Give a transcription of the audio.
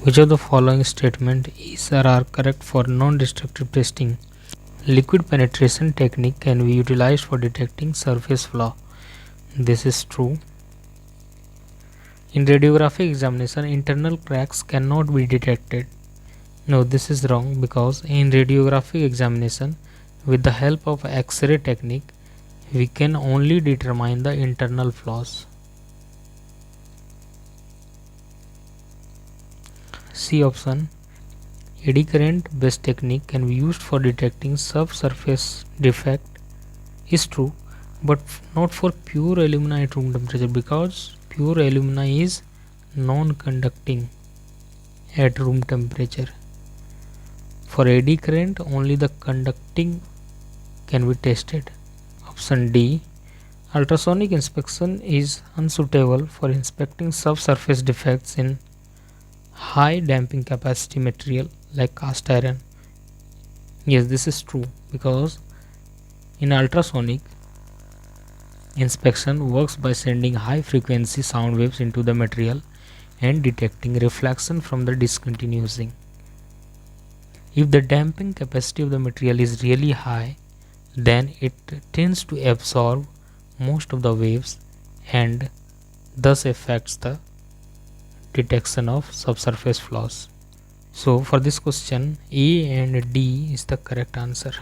Which of the following statement is or are correct for non-destructive testing? Liquid penetration technique can be utilized for detecting surface flaw. This is true. In radiographic examination, internal cracks cannot be detected. No, this is wrong, because in radiographic examination, with the help of X-ray technique, we can only determine the internal flaws. C option. Eddy current based technique can be used for detecting subsurface defect is true, but not for pure alumina at room temperature, because pure alumina is non-conducting at room temperature. For eddy current, only the conducting can be tested. Option D. Ultrasonic inspection is unsuitable for inspecting subsurface defects in high damping capacity material like cast iron. Yes, this is true, because in ultrasonic inspection works by sending high frequency sound waves into the material and detecting reflection from the discontinuing. If the damping capacity of the material is really high, then it tends to absorb most of the waves and thus affects the detection of subsurface flaws. So for this question, A and D is the correct answer.